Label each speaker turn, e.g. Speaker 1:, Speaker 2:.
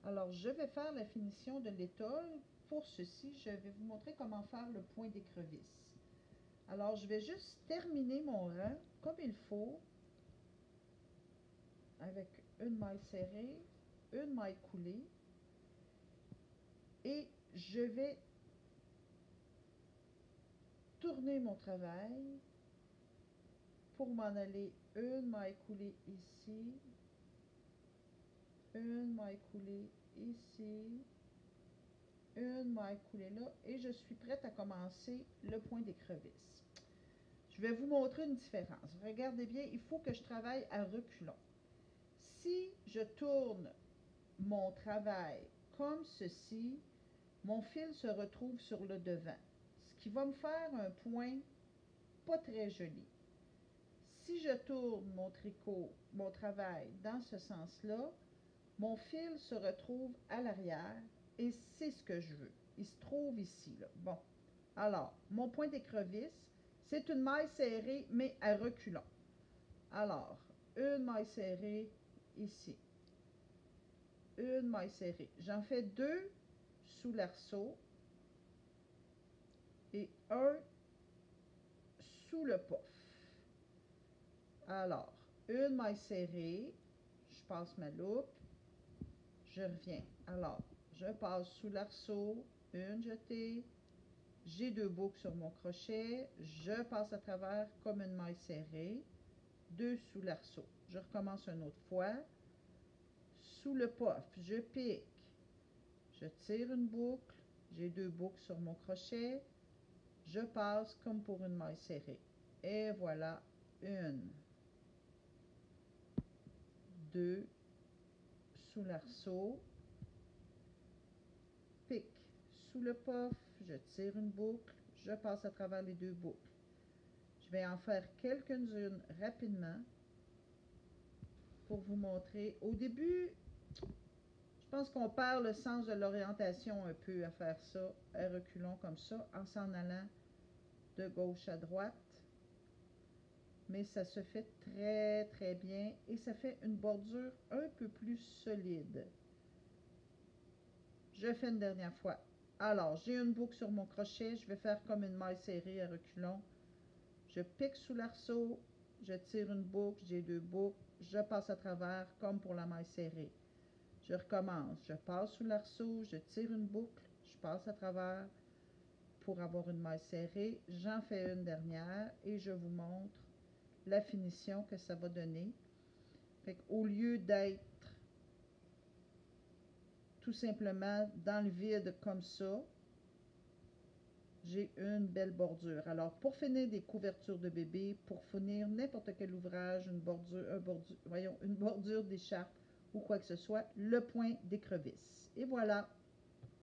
Speaker 1: Alors, je vais faire la finition de l'étole. Pour ceci, je vais vous montrer comment faire le point d'écrevisse. Alors, je vais juste terminer mon rang comme il faut avec une maille serrée, une maille coulée et je vais tourner mon travail pour m'en aller une maille coulée ici, une maille coulée ici, une maille coulée là et je suis prête à commencer le point d'écrevisse. Je vais vous montrer une différence. Regardez bien, il faut que je travaille à reculons. Si je tourne mon travail comme ceci, mon fil se retrouve sur le devant, ce qui va me faire un point pas très joli. Si je tourne mon tricot, mon travail dans ce sens-là, mon fil se retrouve à l'arrière et c'est ce que je veux. Il se trouve ici, là. Bon, alors, mon point d'écrevisse, c'est une maille serrée, mais à reculons. Alors, une maille serrée ici. Une maille serrée. J'en fais deux sous l'arceau et un sous le pof. Alors, une maille serrée, je passe ma loupe, je reviens. Alors, je passe sous l'arceau, une jetée, j'ai deux boucles sur mon crochet, je passe à travers comme une maille serrée, deux sous l'arceau. Je recommence une autre fois. Sous le pof, je pique, je tire une boucle, j'ai deux boucles sur mon crochet, je passe comme pour une maille serrée. Et voilà, une, deux, sous l'arceau, pique, sous le pof, je tire une boucle, je passe à travers les deux boucles. Je vais en faire quelques-unes rapidement pour vous montrer. Au début, je pense qu'on perd le sens de l'orientation un peu à faire ça, à reculons comme ça, en s'en allant de gauche à droite. Mais ça se fait très très bien et ça fait une bordure un peu plus solide. Je fais une dernière fois. Alors, j'ai une boucle sur mon crochet, je vais faire comme une maille serrée à reculons. Je pique sous l'arceau, je tire une boucle, j'ai deux boucles, je passe à travers comme pour la maille serrée. Je recommence, je passe sous l'arceau, je tire une boucle, je passe à travers pour avoir une maille serrée. J'en fais une dernière et je vous montre la finition que ça va donner. Fait qu'au lieu d'être tout simplement dans le vide comme ça, j'ai une belle bordure. Alors, pour finir des couvertures de bébé, pour finir n'importe quel ouvrage, une bordure d'écharpe ou quoi que ce soit, le point d'écrevisse. Et voilà!